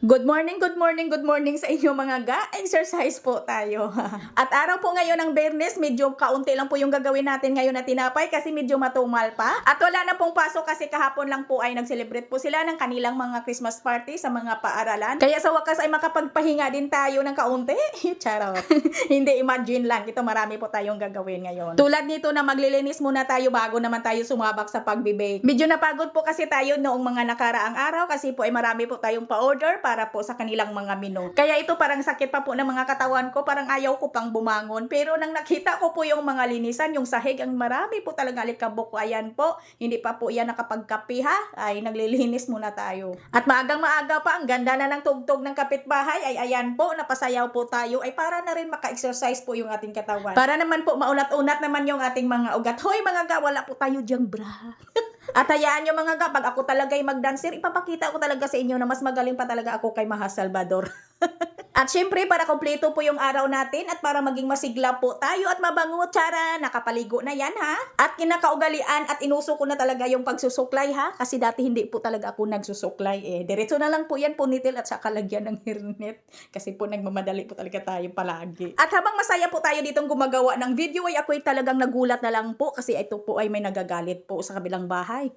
Good morning, good morning, good morning sa inyo mga ga. Exercise po tayo. At araw po ngayon ng Biyernes, medyo kaunti lang po yung gagawin natin ngayon na tinapay kasi medyo matumal pa. At wala na pong pasok kasi kahapon lang po ay nag-celebrate po sila ng kanilang mga Christmas party sa mga paaralan. Kaya sa wakas ay makapagpahinga din tayo ng kaunti. Charot. Hindi, imagine lang. Ito marami po tayong gagawin ngayon. Tulad nito na maglilinis muna tayo bago naman tayo sumabak sa pagbibake. Medyo napagod po kasi tayo noong mga nakaraang araw kasi po ay marami po tayong pa-order para po sa kanilang mga menu. Kaya ito parang sakit pa po ng mga katawan ko, parang ayaw ko pang bumangon. Pero nang nakita ko po yung mga linisan, yung sahig, ang marami po talaga alikabok ko. Ayan po, hindi pa po yan nakapagkapi ha, ay naglilinis muna tayo. At maagang maaga pa, ang ganda na ng tugtog ng kapitbahay, ay ayan po, napasayaw po tayo, ay para na rin maka-exercise po yung ating katawan. Para naman po maunat-unat naman yung ating mga ugat. Hoy mga ga, wala po tayo dyang bra. At hayaan nyo mga ga, pag ako talaga'y magdancer, ipapakita ko talaga sa inyo na mas magaling pa talaga ako kay Maha Salvador. At syempre, para kompleto po yung araw natin at para maging masigla po tayo at mabango, tsara, nakapaligo na yan ha. At kinakaugalian at inuso ko na talaga yung pagsusuklay ha. Kasi dati hindi po talaga ako nagsusuklay eh. Diretso na lang po yan, punitil at saka lagyan ng hairnet. Kasi po nagmamadali po talaga tayo palagi. At habang masaya po tayo ditong gumagawa ng video ay ako'y talagang nagulat na lang po kasi ito po ay may nagagalit po sa kabilang bahay.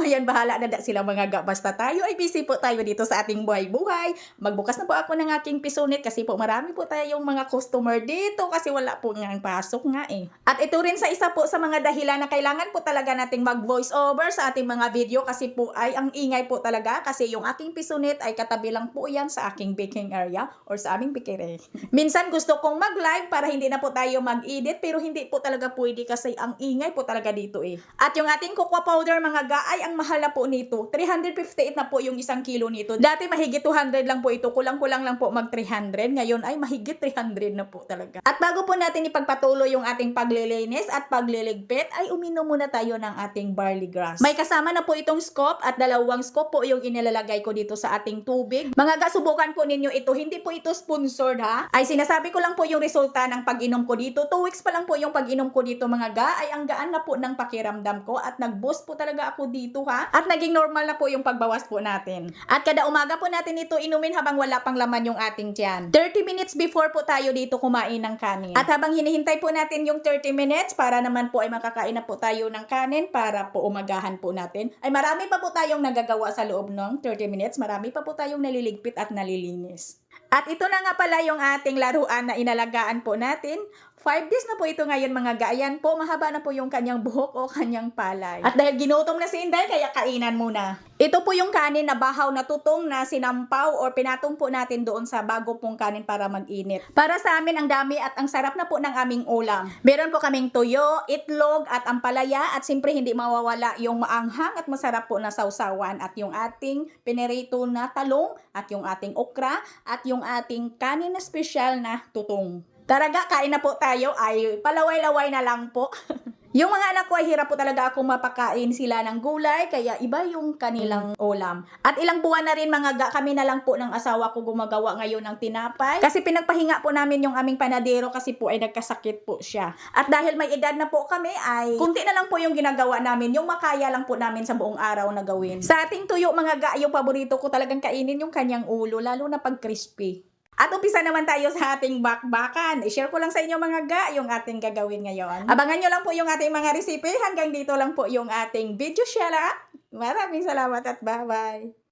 Ayan, bahala na sila mga ga. Basta tayo ay busy po tayo dito sa ating buhay-buhay. Magbukas na po ako ng aking pisunit kasi po marami po tayong mga customer dito kasi wala po nga pasok nga eh. At ito rin sa isa po sa mga dahilan na kailangan po talaga nating mag-voice over sa ating mga video kasi po ay ang ingay po talaga kasi yung aking pisunit ay katabi lang po yan sa aking baking area or sa aming bikere. Minsan gusto kong mag-live para hindi na po tayo mag-edit pero hindi po talaga pwede kasi ang ingay po talaga dito eh. At yung ating cocoa powder mga ga ay ang mahal na po nito. 358 na po yung isang kilo nito. Dati mahigit 200 lang po ito. Kulang-kulang lang po mag 300. Ngayon ay mahigit 300 na po talaga. At bago po natin ipagpatuloy yung ating paglilinis at pagliligpit, ay uminom muna tayo ng ating barley grass. May kasama na po itong scoop at dalawang scoop po yung inilalagay ko dito sa ating tubig. Mga ga, subukan po ninyo ito. Hindi po ito sponsored ha. Ay sinasabi ko lang po yung resulta ng pag-inom ko dito. 2 weeks pa lang po yung pag-inom ko dito mga ga. Ay ang gaan na po ng pakiramdam ko at nag-boost po talaga ako dito ha. At naging normal na po yung pagbawas po natin. At kada umaga po natin ito inumin habang wala pang laman yung ating tiyan. 30 minutes before po tayo dito kumain ng kanin. At habang hinihintay po natin yung 30 minutes para naman po ay makakain na po tayo ng kanin para po umagahan po natin. Ay marami pa po tayong nagagawa sa loob ng 30 minutes. Marami pa po tayong naliligpit at nalilinis. At ito na nga pala yung ating laruan na inalagaan po natin. 5 days na po ito ngayon mga gaayan po. Mahaba na po yung kanyang buhok o kanyang palay. At dahil ginutom na si Inday, kaya kainan muna. Ito po yung kanin na bahaw na tutong na sinampaw or pinatong po natin doon sa bago pong kanin para mag-init. Para sa amin, ang dami at ang sarap na po ng aming ulam. Meron po kaming tuyo, itlog at ampalaya at siyempre hindi mawawala yung maanghang at masarap po na sausawan at yung ating pinirito na talong at yung ating okra at yung ating kanin na special na tutong. Taraga, kain na po tayo. Ay, palaway-laway na lang po. Yung mga anak ko ay hirap po talaga akong mapakain sila ng gulay, kaya iba yung kanilang ulam. At ilang buwan na rin mga ga, kami na lang po ng asawa ko gumagawa ngayon ng tinapay. Kasi pinagpahinga po namin yung aming panadero kasi po ay nagkasakit po siya. At dahil may edad na po kami ay kunti na lang po yung ginagawa namin, yung makaya lang po namin sa buong araw na gawin. Sa ating tuyo mga ga, yung paborito ko talagang kainin yung kanyang ulo, lalo na pag crispy. At umpisa naman tayo sa ating bakbakan. I-share ko lang sa inyo mga ga yung ating gagawin ngayon. Abangan nyo lang po yung ating mga recipe. Hanggang dito lang po yung ating video share. Maraming salamat at bye-bye.